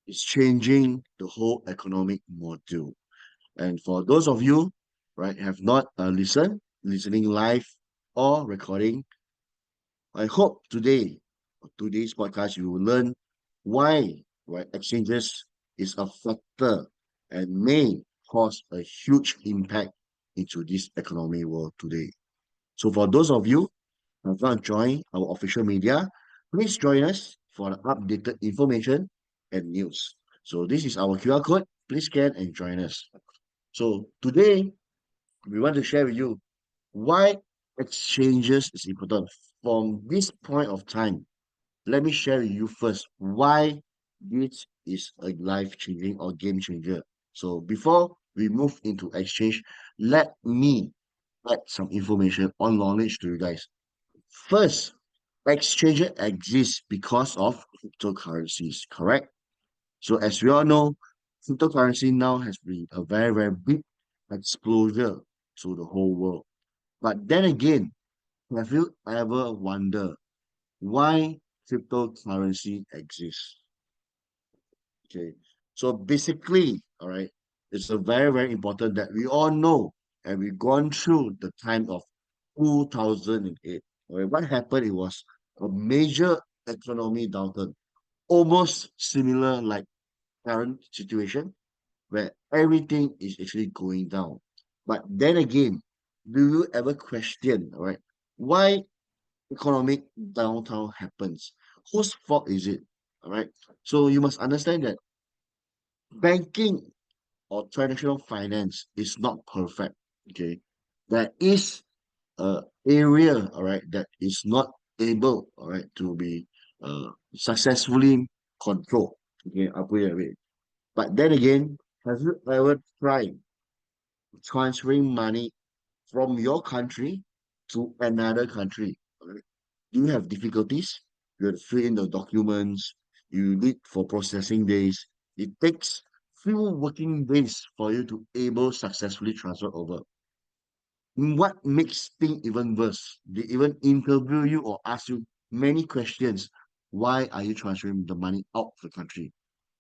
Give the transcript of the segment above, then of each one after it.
It's changing the whole economic model. And for those of you, right, have not listening live or recording, I hope today's podcast, you will learn why, right, exchanges is a factor and may cause a huge impact into this economy world today. So for those of you who have not joined our official media, please join us for the updated information and news. So this is our QR code. Please scan and join us. So today we want to share with you why exchanges is important. From this point of time, let me share with you first why this is a life changing or game changer. So before we move into exchange, let me add some information on knowledge to you guys. First, exchange exists because of cryptocurrencies, correct? So as we all know, cryptocurrency now has been a very, very big exposure to the whole world. But then again, have you ever wondered why cryptocurrency exists? Okay. So basically, all right, it's a very, very important that we all know and we've gone through the time of 2008. All right, what happened? It was a major economy downturn, almost similar like current situation where everything is actually going down. But then again, do you ever question, all right, why economic downturn happens? Whose fault is it? All right. So you must understand that banking or traditional finance is not perfect. Okay. There is a area, all right, that is not able, all right, to be successfully controlled. Okay, I'll put it that way. But then again, have you ever tried transferring money from your country to another country? Alright. Do you have difficulties? You have to fill in the documents, you need for processing days. It takes few working days for you to able successfully transfer over. What makes things even worse? They even interview you or ask you many questions. Why are you transferring the money out of the country?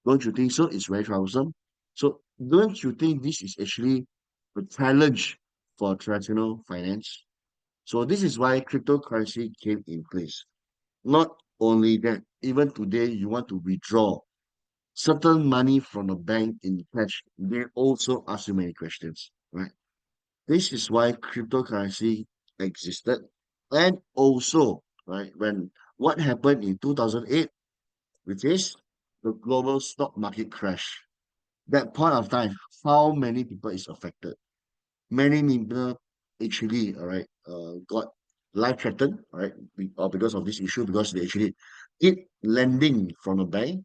Don't you think so? It's very troublesome. So don't you think this is actually a challenge for traditional finance? So this is why cryptocurrency came in place. Not only that, even today you want to withdraw certain money from a bank in cash, they also ask you many questions, right? This is why cryptocurrency existed. And also, right, when what happened in 2008, which is the global stock market crash. That point of time, how many people is affected? Many people actually, all right, got life threatened, all right, because of this issue, because they actually did lending from a bank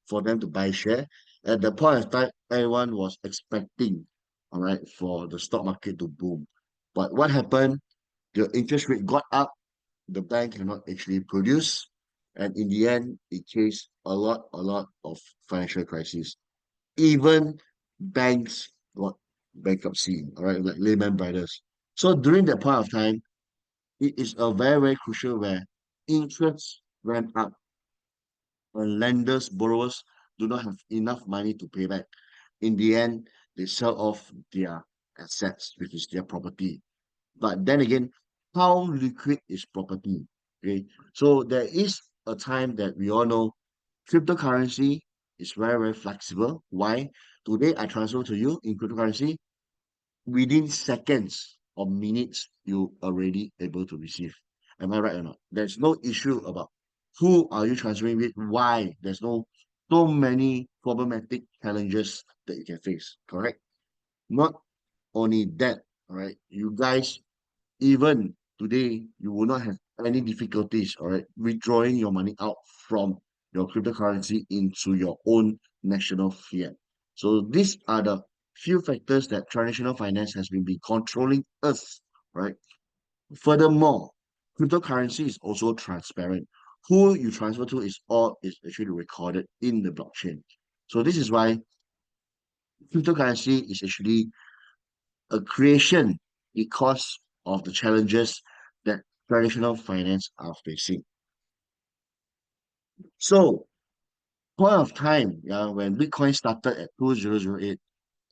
for them to buy share. At the point of time, everyone was expecting, all right, for the stock market to boom. But what happened? The interest rate got up, the bank cannot actually produce, and in the end, it caused a lot of financial crisis. Even banks got bankruptcy, all right, like Lehman Brothers. So during that point of time, it is a very, very crucial where interest went up and lenders, borrowers do not have enough money to pay back. In the end, they sell off their assets, which is their property. But then again, how liquid is property? Okay, so there is a time that we all know cryptocurrency is very, very flexible. Why? Today I transfer to you in cryptocurrency, within seconds or minutes, you already able to receive. Am I right or not? There's no issue about who are you transferring with, why. There's no so many problematic challenges that you can face. Correct? Not only that, all right, you guys, even today, you will not have any difficulties, all right, withdrawing your money out from your cryptocurrency into your own national fiat. So these are the few factors that traditional finance has been controlling us, right? Furthermore, cryptocurrency is also transparent. Who you transfer to is actually recorded in the blockchain. So this is why cryptocurrency is actually a creation because of the challenges that traditional finance are facing. So point of time, yeah, when Bitcoin started at 2008,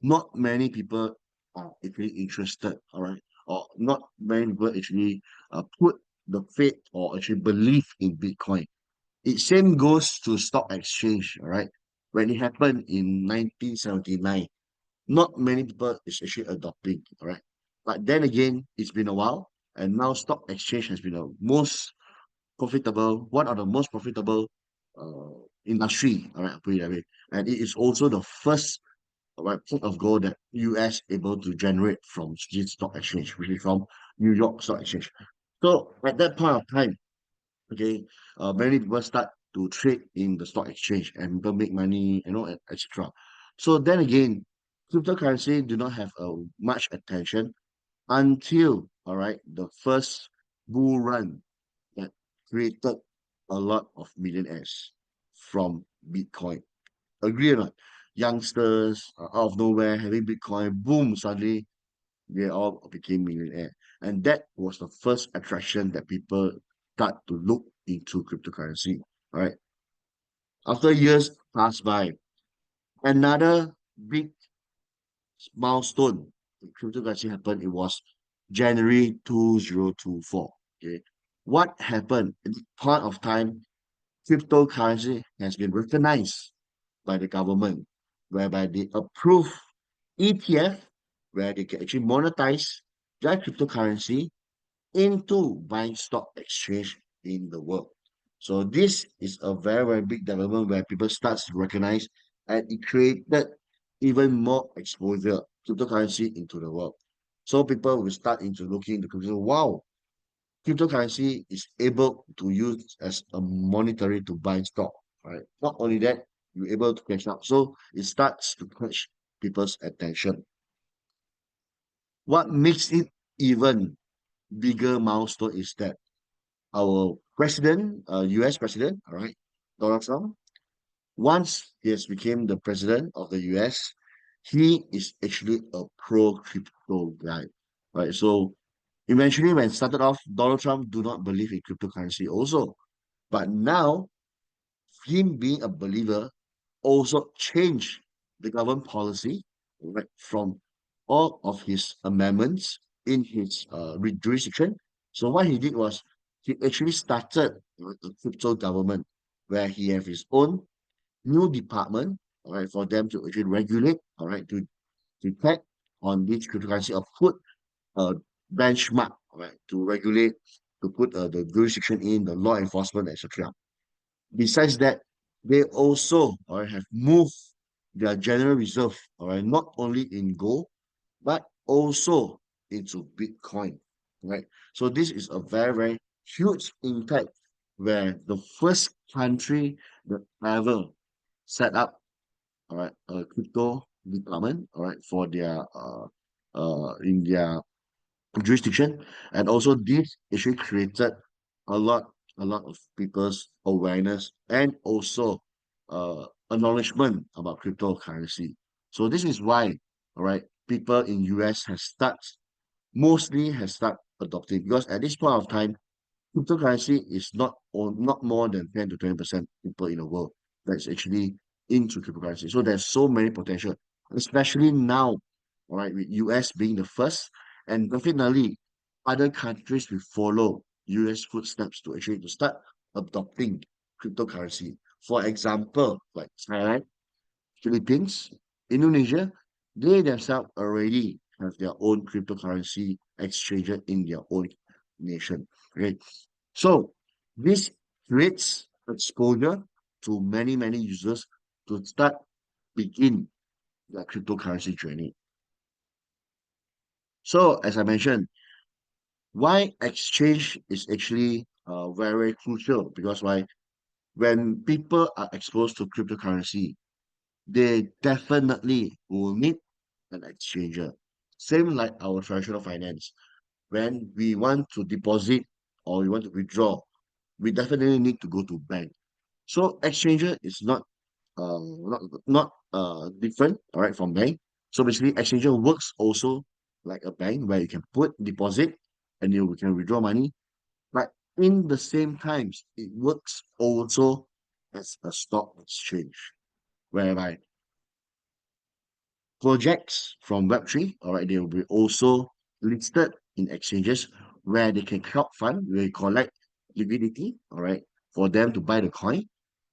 not many people are actually interested, all right, or not many people actually put the faith or actually believe in Bitcoin. It same goes to stock exchange, all right. When it happened in 1979, not many people is actually adopting, all right. But then again, it's been a while, and now stock exchange has been the most profitable, one of the most profitable industry, all right, I'll put it that way. And it is also the first, all right, pot of gold that US able to generate from this stock exchange, which is from New York Stock Exchange. So at that point of time, okay, many people start to trade in the stock exchange and people make money, etc. So then again, cryptocurrency do not have much attention until, all right, the first bull run that created a lot of millionaires from Bitcoin. Agree or not? Youngsters out of nowhere having Bitcoin, boom, suddenly they all became millionaire. And that was the first attraction that people start to look into cryptocurrency. All right. After years passed by, another big milestone in cryptocurrency happened. It was January 2024. Okay. What happened? At the point of time, cryptocurrency has been recognized by the government, whereby they approve ETF, where they can actually monetize their cryptocurrency into buying stock exchange in the world. So this is a very, very big development where people start to recognize and it created even more exposure cryptocurrency into the world. So people will start into looking into crypto. Wow, cryptocurrency is able to use as a monetary to buy stock, right? Not only that, you're able to catch up. So it starts to catch people's attention. What makes it even bigger milestone is that our president, US president, all right, Donald Trump, once he has become the president of the US, he is actually a pro crypto guy, right? So eventually, when it started off, Donald Trump do not believe in cryptocurrency also, but now him being a believer also changed the government policy, right, from all of his amendments in his jurisdiction. So what he did was he actually started a crypto government where he have his own new department, all right, for them to actually regulate, all right, to detect on this cryptocurrency or put a benchmark, all right, to regulate, to put the jurisdiction in, the law enforcement, etc. Besides that, they also all right, have moved their general reserve, all right, not only in gold, but also into Bitcoin, right? So this is a very, very huge impact where the first country that ever set up, all right, a crypto department, all right, for their in their jurisdiction, and also this actually created a lot a lot of people's awareness and also acknowledgement about cryptocurrency. So this is why, all right, people in US has start adopting, because at this point of time cryptocurrency is not more than 10 to 20% people in the world that's actually into cryptocurrency. So there's so many potential, especially now, all right, with US being the first, and definitely other countries will follow US footsteps to actually to start adopting cryptocurrency. For example, like Thailand, Philippines, Indonesia, they themselves already have their own cryptocurrency exchange in their own nation. Okay, so this creates exposure to many, many users to start begin their cryptocurrency journey. So as I mentioned, why exchange is actually very crucial, because why when people are exposed to cryptocurrency, they definitely will need an exchanger. Same like our traditional finance. When we want to deposit or we want to withdraw, we definitely need to go to bank. So exchanger is not different, all right, from bank. So basically, exchanger works also like a bank where you can put deposit and you can withdraw money. But in the same times, it works also as a stock exchange, whereby projects from Web3, all right, they will be also listed in exchanges where they can crowdfund, where they collect liquidity, all right, for them to buy the coin.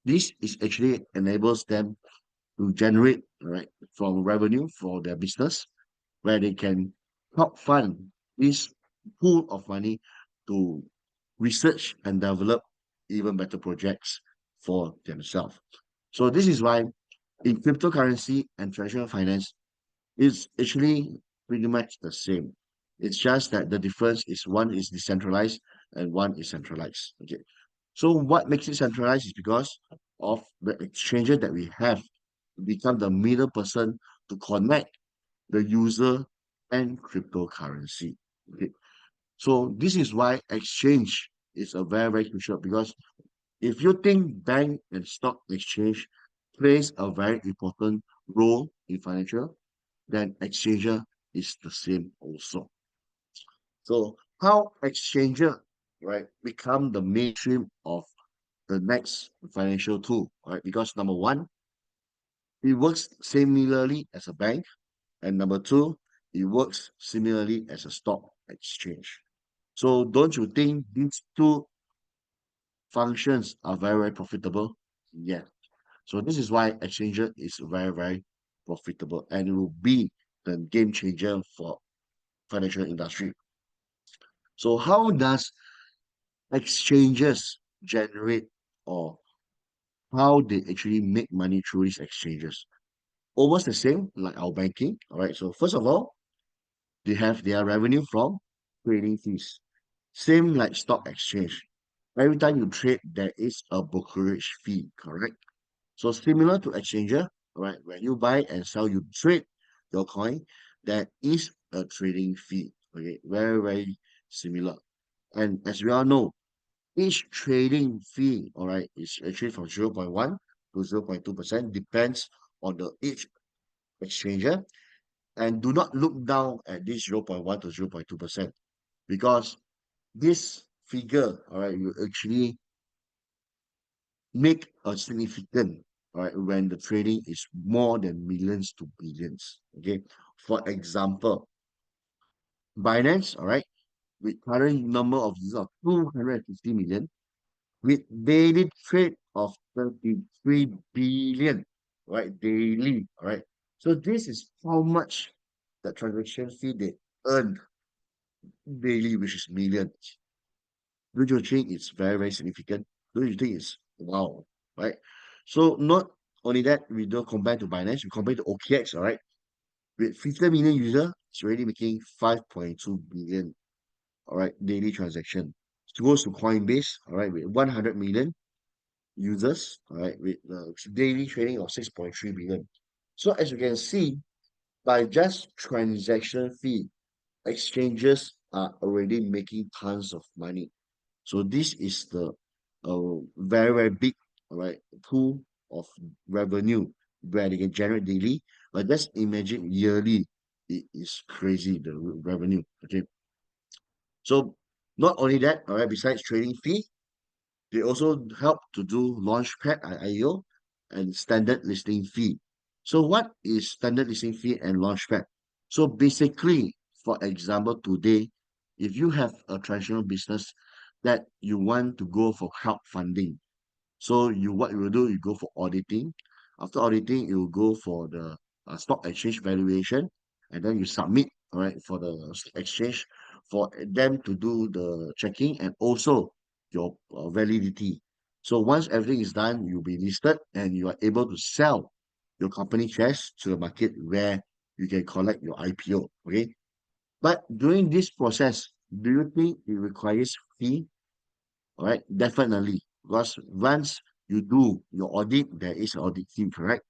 This is actually enables them to generate, all right, from revenue for their business, where they can help fund this pool of money to research and develop even better projects for themselves. So this is why in cryptocurrency and traditional finance, it's actually pretty much the same. It's just that the difference is one is decentralized and one is centralized. Okay. So what makes it centralized is because of the exchanges that we have to become the middle person to connect the user and cryptocurrency. Okay. So this is why exchange is a very, very crucial because if you think bank and stock exchange plays a very important role in financial, then exchanger is the same also. So how exchanger, right, become the mainstream of the next financial tool, right? Because number one, it works similarly as a bank, and number two, it works similarly as a stock exchange. So don't you think these two functions are very, very profitable? Yeah. So this is why exchanger is very, very profitable and it will be the game changer for financial industry. So how does exchanges generate or how they actually make money through these exchanges? Almost the same like our banking. All right. So first of all, they have their revenue from trading fees. Same like stock exchange. Every time you trade, there is a brokerage fee, correct? So similar to exchanger, right? When you buy and sell, you trade your coin, there is a trading fee. Okay, very, very similar. And as we all know, each trading fee, all right, is actually from 0.1 to 0.2%, depends on the each exchanger. And do not look down at this 0.1 to 0.2% because this figure, all right, will actually make a significant, all right, when the trading is more than millions to billions. Okay. For example, Binance, all right, with current number of users of 250 million, with daily trade of 33 billion, right, daily, all right. So this is how much the transaction fee they earn daily, which is millions. Don't you think it's very, very significant? Don't you think it's wow, right? So not only that, we don't compare to Binance, we compare to OKX, all right? With 50 million user, it's already making 5.2 billion, all right, daily transaction. It goes to Coinbase, all right, with 100 million users, all right, with daily trading of 6.3 billion. So as you can see, by just transaction fee, exchanges are already making tons of money. So this is the very, very big, all right, pool of revenue where they can generate daily. But just imagine yearly, it is crazy the revenue. Okay. So not only that, all right, besides trading fee, they also help to do launchpad IO and standard listing fee. So what is standard listing fee and launchpad? So basically, for example, today, if you have a traditional business that you want to go for crowdfunding, so you what you will do, you go for auditing. After auditing, you will go for the stock exchange valuation, and then you submit, all right, for the exchange for them to do the checking and also your validity. So once everything is done, you'll be listed and you are able to sell your company shares to the market where you can collect your IPO. Okay, but during this process, do you think it requires fee? All right, definitely. Because once you do your audit, there is an audit fee, correct?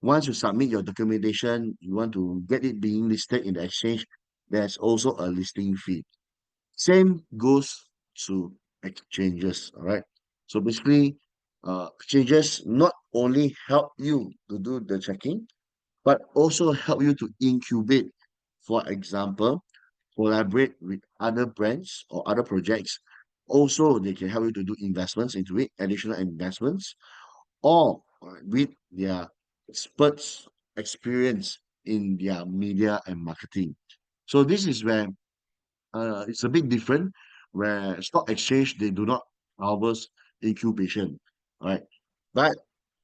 Once you submit your documentation, you want to get it being listed in the exchange, there's also a listing fee. Same goes to exchanges, all right? So basically, exchanges not only help you to do the checking, but also help you to incubate. For example, collaborate with other brands or other projects. Also, they can help you to do investments into it, additional investments, all right, with their experts experience in their media and marketing. So this is where it's a bit different, where stock exchange they do not harvest incubation, right? But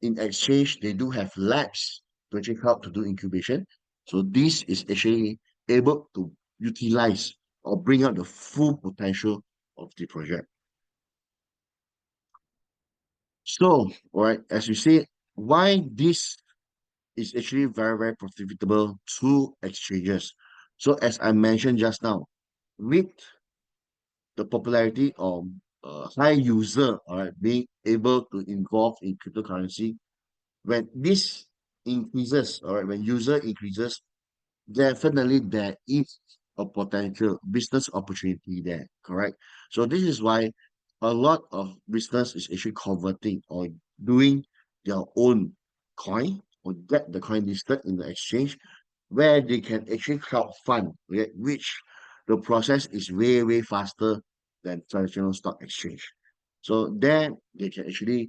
in exchange they do have labs to actually help to do incubation. So this is actually able to utilize or bring out the full potential of the project. So, all right, as you see, why this is actually very, very profitable to exchanges. So, as I mentioned just now, with the popularity of high user, all right, being able to involve in cryptocurrency, when this increases, all right, when user increases, definitely there is a potential business opportunity there, correct? So this is why a lot of business is actually converting or doing their own coin or get the coin listed in the exchange where they can actually crowdfund, right? Which the process is way, way faster than traditional stock exchange. So there they can actually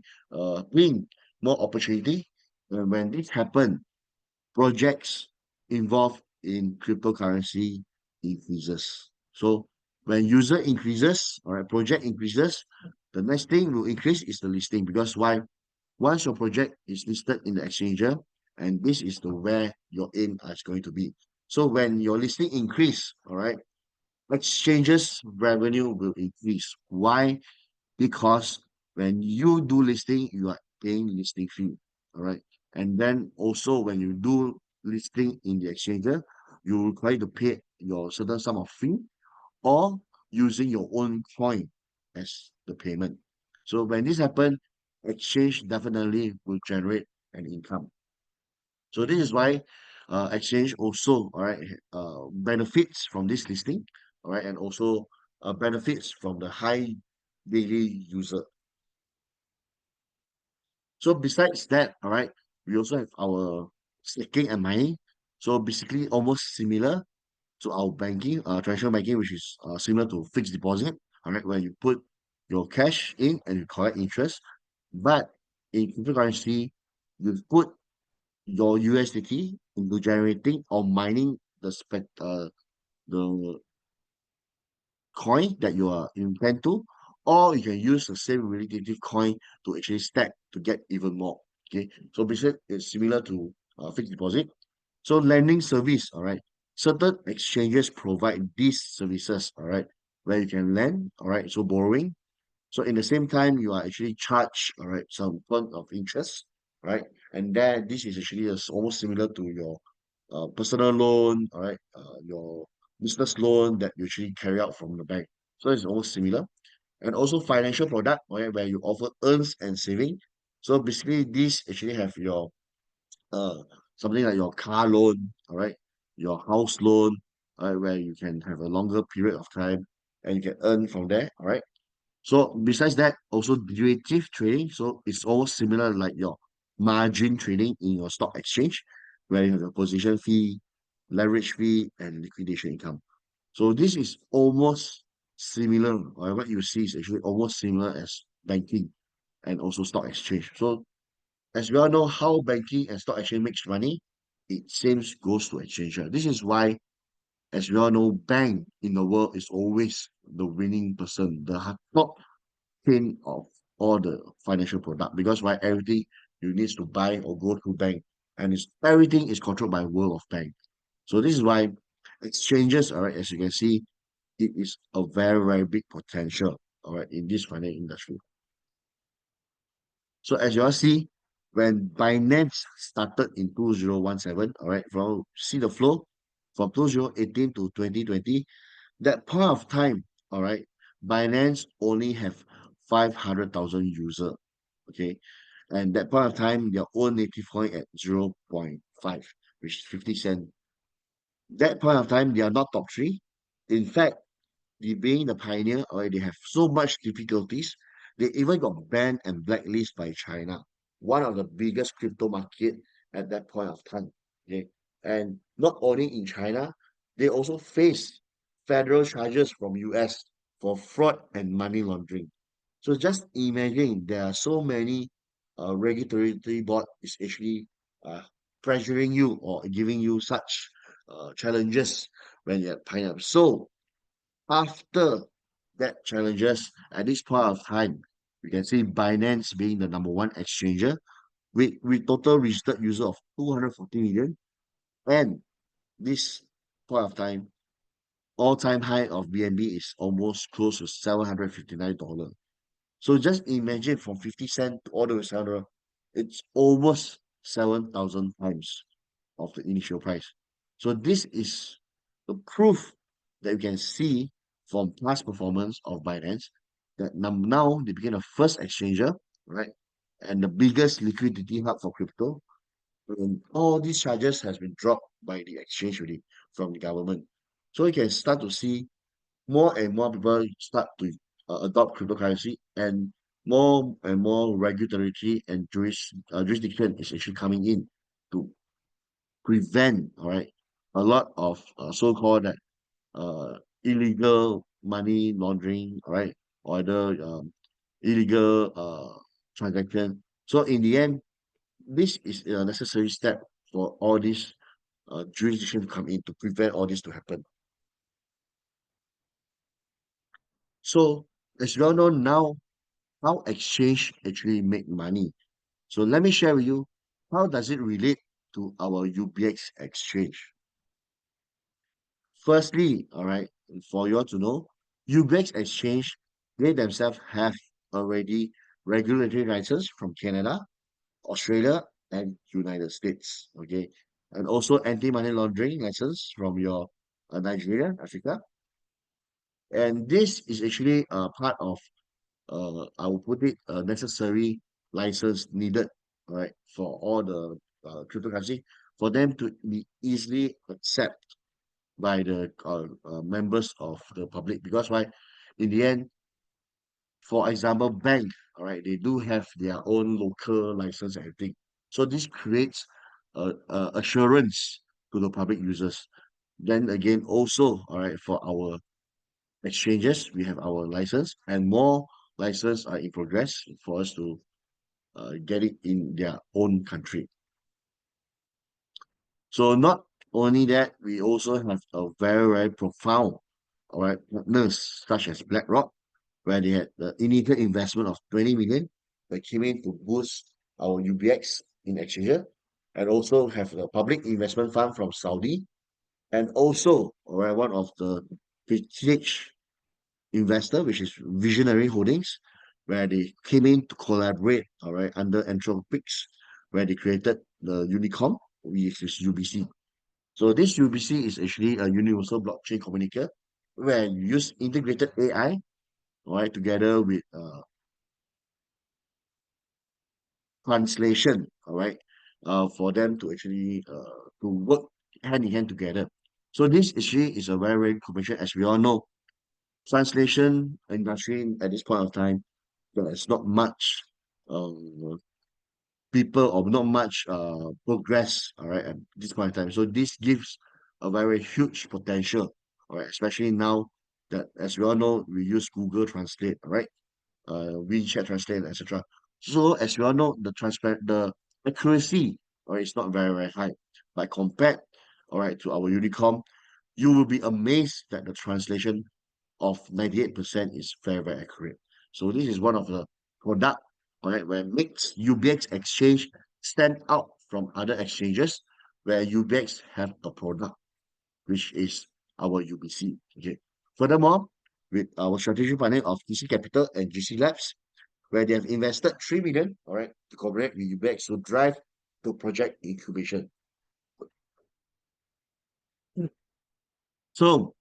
bring more opportunity. And when this happen, projects involved in cryptocurrency increases. So when user increases, all right, project increases, the next thing will increase is the listing because why? Once your project is listed in the exchanger, and this is the where your aim is going to be. So when your listing increase, all right, exchanges revenue will increase. Why? Because when you do listing, you are paying listing fee. All right. And then also when you do listing in the exchanger, you require to pay your certain sum of fee or using your own coin as the payment. So when this happen, exchange definitely will generate an income. So this is why exchange also all right benefits from this listing, all right, and also benefits from the high daily user. So besides that, all right, we also have our staking and mining. So basically almost similar to our banking, traditional banking, which is similar to fixed deposit, all right, where you put your cash in and you collect interest. But in cryptocurrency, you put your USDT into generating or mining the coin that you are intend to, or you can use the same relative coin to actually stack to get even more. Okay, so basically it's similar to fixed deposit. So lending service, all right. Certain exchanges provide these services, all right, where you can lend, all right. So borrowing. So in the same time, you are actually charged, all right, some form of interest, right? And then this is actually almost similar to your personal loan, all right, your business loan that you actually carry out from the bank. So it's almost similar. And also financial product, all right, where you offer earns and saving. So basically, this actually have your uh something like your car loan, all right, your house loan, all right, where you can have a longer period of time and you can earn from there, all right. So besides that, also derivative trading. So it's almost similar like your margin trading in your stock exchange, where you have a position fee, leverage fee, and liquidation income. So this is almost similar, or what you see is actually almost similar as banking and also stock exchange. So as we all know how banking and stock exchange makes money, it seems goes to exchanger. This is why, as we all know, bank in the world is always the winning person, the top chain of all the financial product because why everything you need to buy or go through bank and it's everything is controlled by world of bank. So this is why exchanges, all right, as you can see, it is a very, very big potential, all right, in this financial industry. So as you all see, when Binance started in 2017, all right, from see the flow from 2018 to 2020, that point of time, all right, Binance only have 500,000 user, okay, and that point of time, their own native coin at 0.5, which is 50 cent. That point of time, they are not top three. In fact, the being the pioneer, or they have so much difficulties, they even got banned and blacklisted by China, one of the biggest crypto market at that point of time. Okay, and not only in China, they also face federal charges from US for fraud and money laundering. So just imagine there are so many regulatory board is actually uh, pressuring you or giving you such challenges when you're tying up. So after that challenges, at this point of time, we can see Binance being the number one exchanger with total registered user of 240 million, and this point of time, all-time high of BNB is almost close to $759. So just imagine from 50 cent all the way to $7, it's almost 7,000 times of the initial price. So this is the proof that you can see from past performance of Binance that now they became the first exchanger, right? And the biggest liquidity hub for crypto. And all these charges has been dropped by the exchange really from the government. So you can start to see more and more people start to adopt cryptocurrency, and more regulatory and jurisdiction is actually coming in to prevent, all right, a lot of so-called that illegal money laundering, all right, or other illegal transaction. So in the end, this is a necessary step for all these jurisdiction to come in to prevent all this to happen. So as you all know now, how exchange actually make money. So let me share with you how does it relate to our UBX exchange. Firstly, all right, for you all to know, UBX exchange, they themselves have already regulatory license from Canada, Australia, and United States. Okay, and also anti-money laundering license from your Nigeria, Africa. And this is actually part of I will put it necessary license needed, right, for all the cryptocurrency for them to be easily accepted by the members of the public. Because why? In the end, for example, bank, all right, they do have their own local license and everything. So this creates assurance to the public users. Then again, also, all right, for our exchanges, we have our license, and more license are in progress for us to get it in their own country. So not only that, we also have a very profound, all right, partners such as BlackRock, where they had the initial investment of 20 million that came in to boost our UBX in Exchanger, and also have the public investment fund from Saudi, and also, all right, one of the prestige investor, which is Visionary Holdings, where they came in to collaborate, all right, under Anthropics, where they created the Unicorn, which is UBC. So this UBC is actually a universal blockchain communicator where you use integrated AI, all right, together with translation, all right, for them to actually to work hand in hand together. So this actually is a very commercial, as we all know, translation industry at this point of time. There's not much um, people or not much progress, all right, at this point in time. So this gives a very huge potential, all right, especially now that, as we all know, we use Google Translate, all right, WeChat Translate, etc. So as we all know, the accuracy, all right, is not very high. But compared, all right, to our Unicom, you will be amazed that the translation of 98% is very accurate. So this is one of the product, all right, where makes UBX exchange stand out from other exchanges where UBX have a product, which is our UBC. Okay. Furthermore, with our strategic partner of TC Capital and GC Labs, where they have invested 3 million, all right, to cooperate with UBX to drive the project incubation. So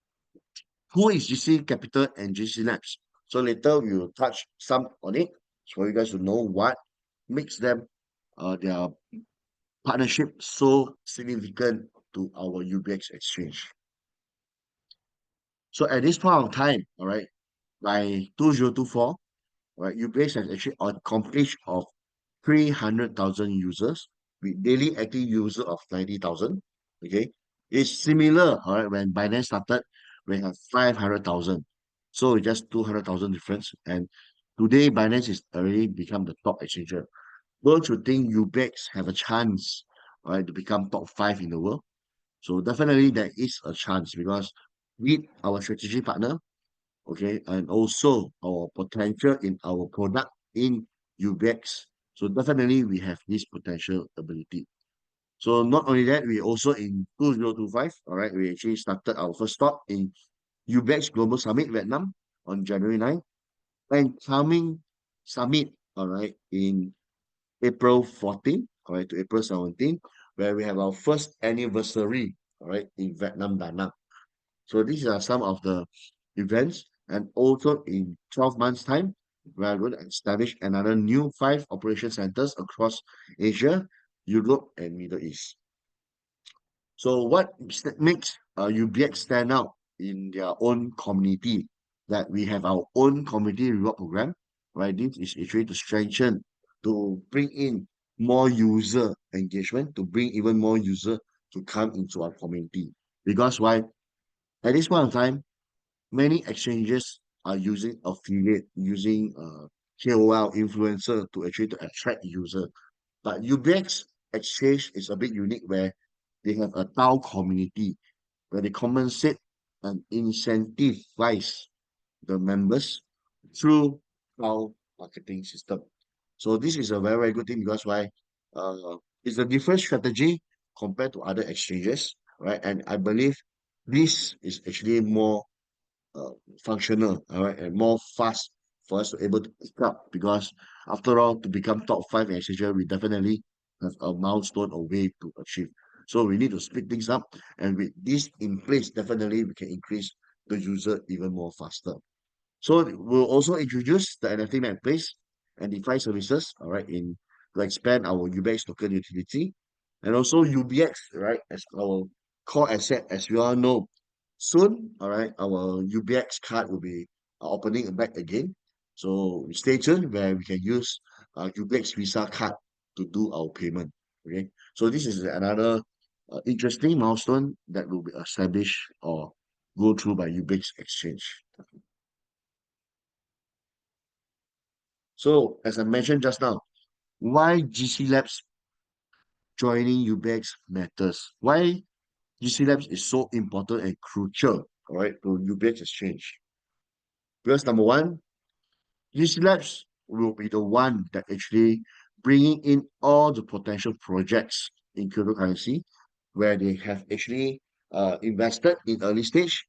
who is GC Capital and GC Labs? So later we will touch some on it for you guys to know what makes them their partnership so significant to our UBX exchange. So at this point of time, all right, by 2024, right, UBX has actually accomplished of 300,000 users with daily active user of 90,000. Okay, it's similar. All right, when Binance started, we have 500,000, so it's just 200,000 difference. And today, Binance is already become the top exchanger. don't you think UBEX have a chance, right, to become top five in the world? So definitely there is a chance because with our strategic partner, okay, and also our potential in our product in UBEX. So definitely we have this potential ability. So not only that, we also in 2025, all right, we actually started our first stop in UBEX Global Summit Vietnam on January 9th and coming summit, all right, in April 14th, all right, to April 17th, where we have our first anniversary, all right, in Vietnam, Da Nang. So these are some of the events. And also in 12 months' time, we are going to establish another new five operation centers across Asia, Europe, and Middle East. So what makes UBX stand out in their own community? That we have our own community reward program, right? This is actually to strengthen, to bring in more user engagement, to bring even more user to come into our community. Because why? At this point of time, many exchanges are using affiliate, using KOL influencer to actually to attract user. But UBX exchange is a bit unique where they have a Tao community where they compensate and incentivize the members through Tao marketing system. So this is a very, very good thing because why? It's a different strategy compared to other exchanges, right? And I believe this is actually more uh, functional, all right, and more fast for us to able to pick up because after all, to become top five in Asia, we definitely have a milestone away to achieve. So we need to speed things up, and with this in place, definitely we can increase the user even more faster. So we'll also introduce the NFT marketplace and DeFi services, all right, in to expand our UBX token utility, and also UBX, right, as our core asset, as we all know. Soon, all right, our UBX card will be opening back again. So stay tuned where we can use UBX Visa card to do our payment. Okay, so this is another interesting milestone that will be established or go through by UBX Exchange. So, as I mentioned just now, why GC Labs joining UBEX matters? Why GC Labs is so important and crucial, all right, to UBEX exchange? Because number one, GC Labs will be the one that actually bringing in all the potential projects in cryptocurrency where they have actually invested in early stage.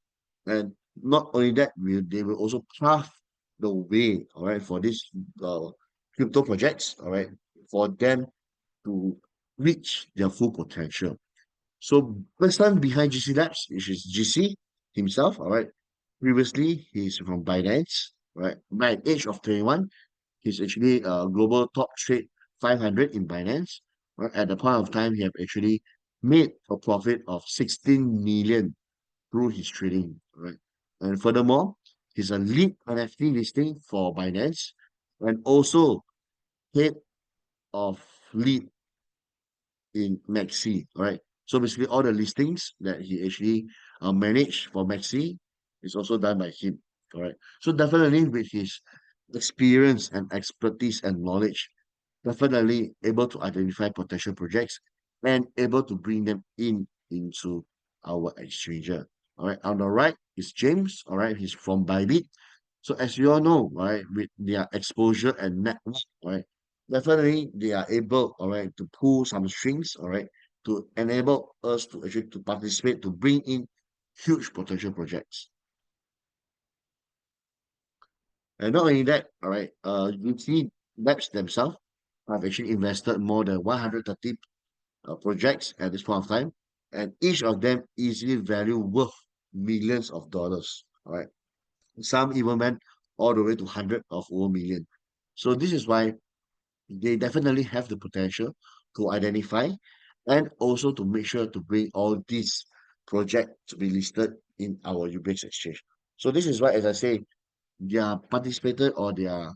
And not only that, they will also craft the way, all right, for these uh, crypto projects, all right, for them to reach their full potential. So person behind GC Labs, which is GC himself, all right. Previously, he's from Binance, right? By the age of 21, he's actually a global top trade 500 in Binance. Right? At the point of time, he have actually made a profit of 16 million through his trading, right? And furthermore, he's a lead NFT listing for Binance and also head of lead in Maxi, right? So basically, all the listings that he actually managed for Maxi is also done by him, correct? So definitely with his experience and expertise and knowledge, definitely able to identify potential projects and able to bring them in into our exchanger. All right, on the right is James. All right, he's from Bybit. So as you all know, right, with their exposure and network, right, definitely they are able, all right, to pull some strings, all right, to enable us to actually to participate to bring in huge potential projects. And not only that, all right, you see labs themselves have actually invested more than 130 projects at this point of time, and each of them easily value worth millions of dollars. All right, some even went all the way to hundred of over million. So this is why they definitely have the potential to identify and also to make sure to bring all these projects to be listed in our UBX exchange. So this is why, as I say, their participated or their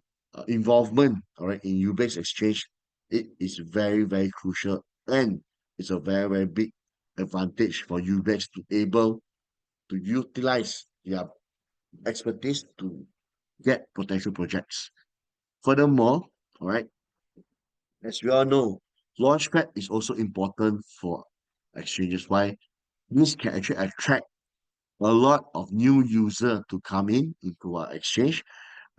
involvement, all right, in UBX exchange, it is very, very crucial and it's a very, very big advantage for UBX to able to utilize their expertise to get potential projects. Furthermore, all right, As we all know, launchpad is also important for exchanges. Why? This can actually attract a lot of new user to come in into our exchange,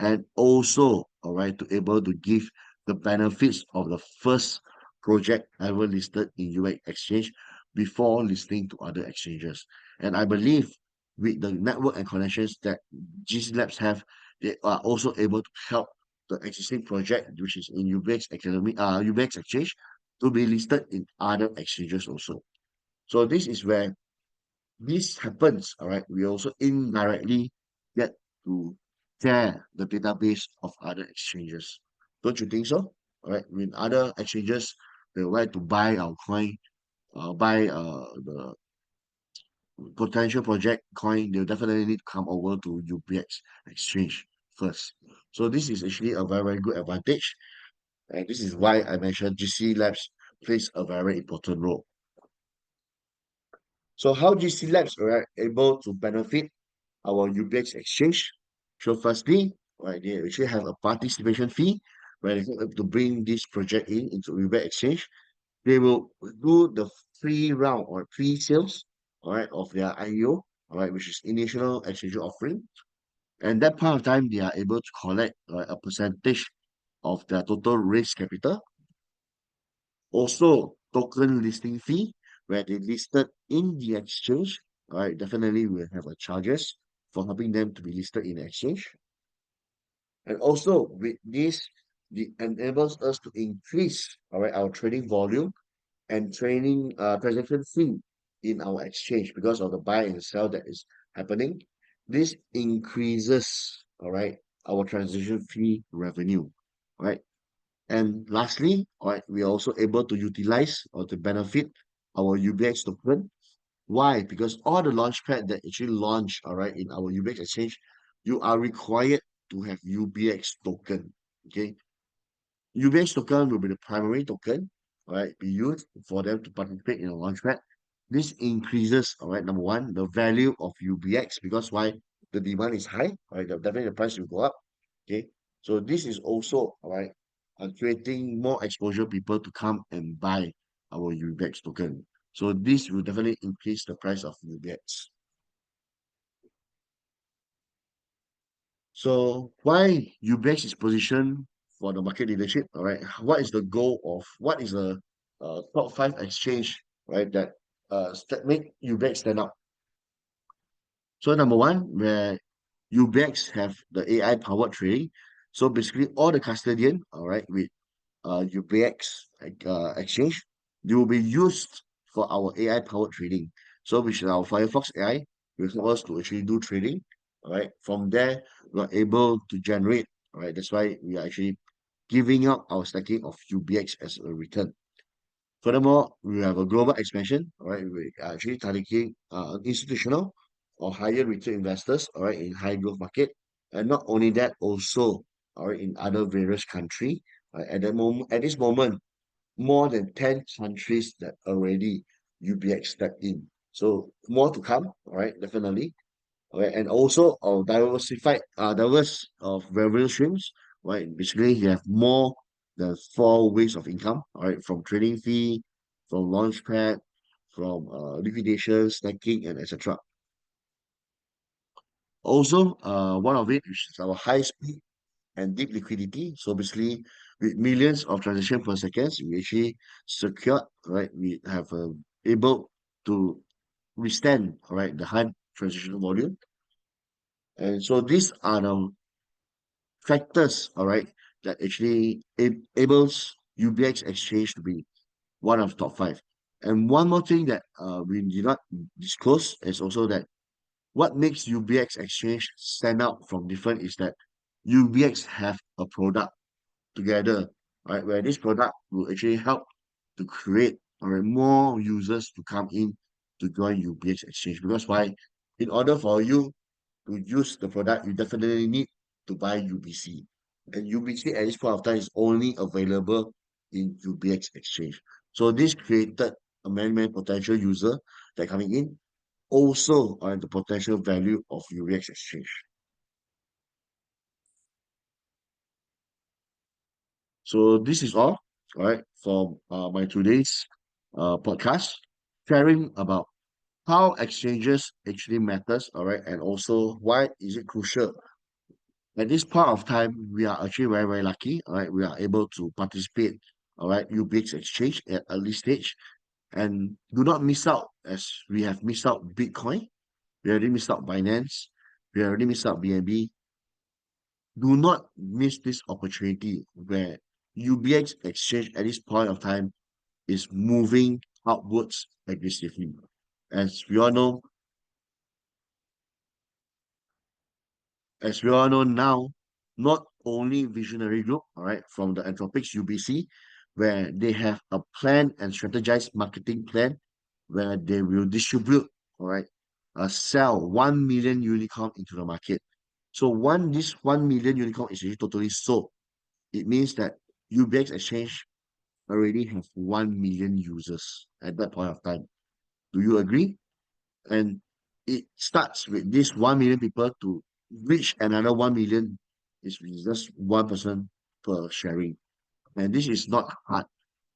and also, all right, to able to give the benefits of the first project ever listed in UX Exchange before listing to other exchanges. And I believe with the network and connections that GC Labs have, they are also able to help the existing project, which is in UX Academy, UX Exchange, to be listed in other exchanges also. So this is where this happens, all right, we also indirectly get to share the database of other exchanges. Don't you think so? All right, when other exchanges they would like to buy our coin, buy the potential project coin, they'll definitely need to come over to UPX exchange first. So this is actually a very, very good advantage. And this is why I mentioned GC Labs plays a very important role. So how GC Labs are able to benefit our UBX exchange. So firstly, right, they actually have a participation fee where they have to bring this project in into UBX exchange. They will do the free round or pre-sales, all right, of their IEO, all right, which is initial exchange offering. And that part of time, they are able to collect a percentage of their total raised capital. Also, token listing fee, where they listed in the exchange, all right, definitely will have a charges for helping them to be listed in the exchange. And also with this, it enables us to increase, all right, our trading volume and trading transaction fee in our exchange because of the buy and sell that is happening. This increases, all right, our transaction fee revenue, right? And lastly, all right, we are also able to utilize or to benefit our UBX token. Why? Because all the launchpad that actually launch, all right, in our UBX exchange, you are required to have UBX token. Okay. UBX token will be the primary token, all right, be used for them to participate in a launchpad. This increases, all right, number one, the value of UBX because why? The demand is high, all right, definitely the price will go up. Okay. So this is also, all right, creating more exposure people to come and buy our UBX token. So this will definitely increase the price of UBX. So why UBX is positioned for the market leadership? All right, what is the goal of what is the top five exchange, right, that make UBX stand out? So number one, where UBX have the AI powered trading. So basically, all the custodian, all right, with UBX exchange, they will be used for our AI powered trading. So which is our Firefox AI will help us to actually do trading. All right. From there, we are able to generate. All right. That's why we are actually giving up our stacking of UBX as a return. Furthermore, we have a global expansion. All right. We are actually targeting institutional or higher return investors. All right. In high growth market. And not only that, also all right, in other various country. At that moment, at this moment, more than 10 countries that already UBX stepped in. So more to come, all right, definitely. Okay, and also diverse of revenue streams, right? Basically, you have more than four ways of income, all right, from trading fee, from launchpad, from liquidation, stacking, and etc. Also, one of it which is our high speed and deep liquidity. So basically, with millions of transactions per second, we actually secured, right? We have able to withstand, all right, the high transaction volume. And so these are the factors, all right, that actually enables UBX exchange to be one of top five. And one more thing that we did not disclose is also that what makes UBX exchange stand out from different is that UBX have a product together, right? Where this product will actually help to create more users to come in to join UBX exchange. Because why? In order for you to use the product, you definitely need to buy UBC. And UBC at this point of time is only available in UBX exchange. So this created a many potential user that coming in also on the potential value of UBX exchange. So this is all. all right, for my today's podcast, sharing about how exchanges actually matters, all right, and also why is it crucial. At this point of time, we are actually very, very lucky, all right, we are able to participate, all right, UBX exchange at early stage, and do not miss out as we have missed out Bitcoin, we already missed out Binance, we already missed out BNB. Do not miss this opportunity where UBX exchange at this point of time is moving upwards aggressively. As we all know, as we all know now, not only Visionary Group, all right, from the Anthropics UBC, where they have a plan and strategized marketing plan where they will distribute, all right, sell 1 million unicorn into the market. So this 1 million unicorn is actually totally sold. It means that UBX Exchange already have 1 million users at that point of time. Do you agree? And it starts with this 1 million people to reach another 1 million is with just one person per sharing. And this is not hard.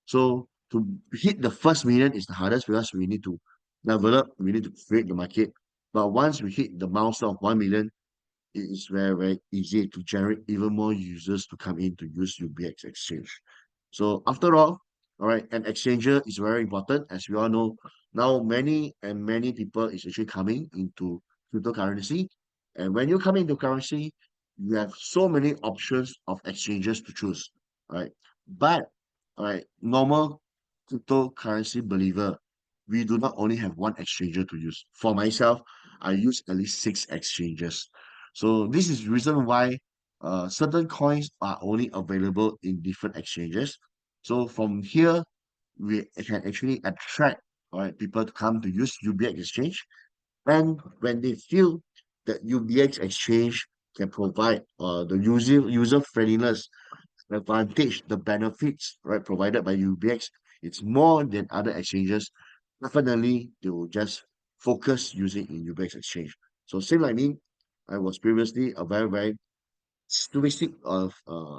So to hit the first million is the hardest because we need to develop, we need to create the market. But once we hit the milestone of 1 million, it is very, very easy to generate even more users to come in to use UBX Exchange. So after all right, an exchanger is very important. As we all know, now many and many people is actually coming into cryptocurrency. And when you come into currency, you have so many options of exchanges to choose, right? But, all right, normal cryptocurrency believer, we do not only have one exchanger to use. For myself, I use at least six exchanges. So this is the reason why certain coins are only available in different exchanges. So from here, we can actually attract, all right, people to come to use UBX exchange. And when they feel that UBX exchange can provide the user friendliness, advantage, the benefits, right, provided by UBX, it's more than other exchanges. Definitely, they will just focus using in UBX exchange. So same like me, I was previously a very, very stoicistic of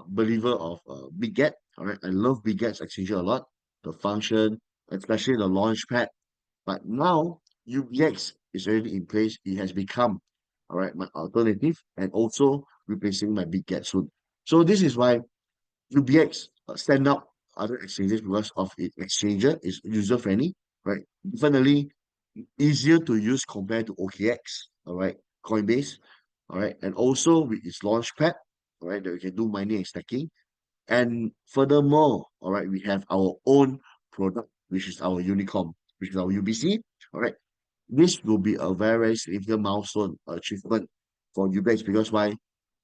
believer of Big Get. All right, I love Big Get's exchange a lot. The function, especially the launch pad. But now UBX is already in place. It has become all right my alternative and also replacing my Big Get soon. So this is why UBX stand out other exchanges because of its exchanger is user friendly, right? Definitely easier to use compared to OKX, all right, Coinbase, all right, and also with its launchpad, all right, that we can do mining and stacking. And furthermore, all right, we have our own product, which is our unicorn, which is our UBC, all right. This will be a very, very significant milestone achievement for UBX because why?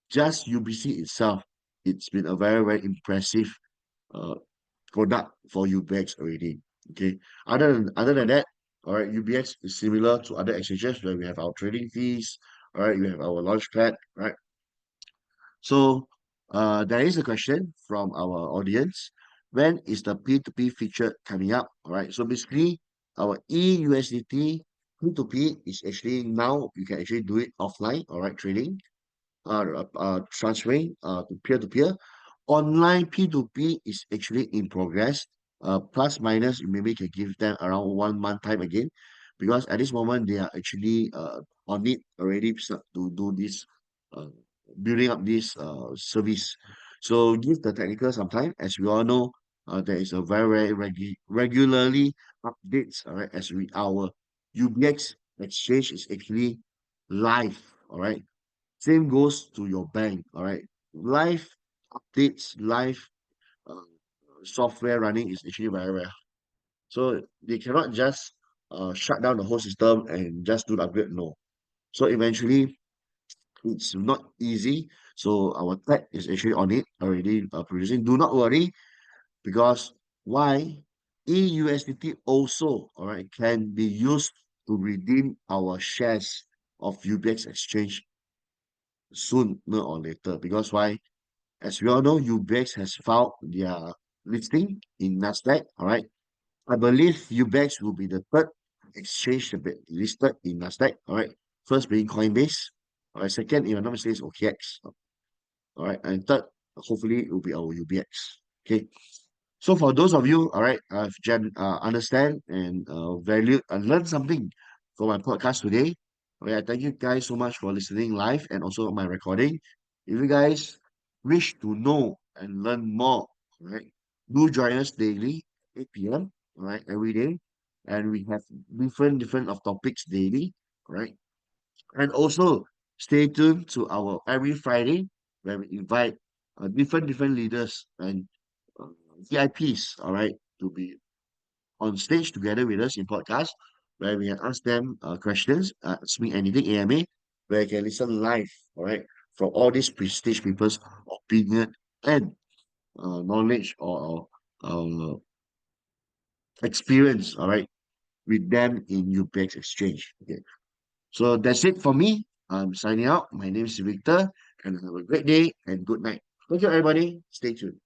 Just UBC itself, it's been a very, very impressive uh, product for UBX already. Okay. Other than that, all right, UBX is similar to other exchanges where we have our trading fees, all right, we have our launchpad, right? So there is a question from our audience. When is the P2P feature coming up? All right. So basically, our EUSDT P2P is actually now you can actually do it offline, all right, trading transferring to peer-to-peer. Online P2P is actually in progress. Plus minus, maybe can give them around 1 month time again, because at this moment they are actually on it already to do this uh, building up this service. So give the technical some time. As we all know, there is a very, very regularly updates. All right, as we our UBX exchange is actually live. All right, same goes to your bank, all right? Live updates, live uh, software running is actually very, very hard. So they cannot just shut down the whole system and just do the upgrade. No. So eventually, it's not easy. So our tech is actually on it already producing. Do not worry because why? EUSDT also, all right, can be used to redeem our shares of UBX exchange sooner or later. Because why? As we all know, UBEX has filed their listing in Nasdaq. All right. I believe UBEX will be the third exchange to be listed in Nasdaq. All right. First being Coinbase. All right. Second, if I'm not mistaken, is OKX. All right. And third, hopefully, it will be our UBX. Okay. So for those of you, all right, understand and value and learn something from my podcast today. Okay, I thank you guys so much for listening live and also my recording. If you guys wish to know and learn more, all right, do join us daily, 8 p.m. All right, every day, and we have different of topics daily, all right, and also stay tuned to our every Friday where we invite different leaders and uh, VIPs, all right, to be on stage together with us in podcast, where we can ask them questions, ask me anything AMA, where you can listen live, all right, from all these prestige people's opinion and knowledge or experience, all right, with them in UPX Exchange. Okay, so that's it for me. I'm signing out. My name is Victor, and have a great day and good night. Thank you, everybody. Stay tuned.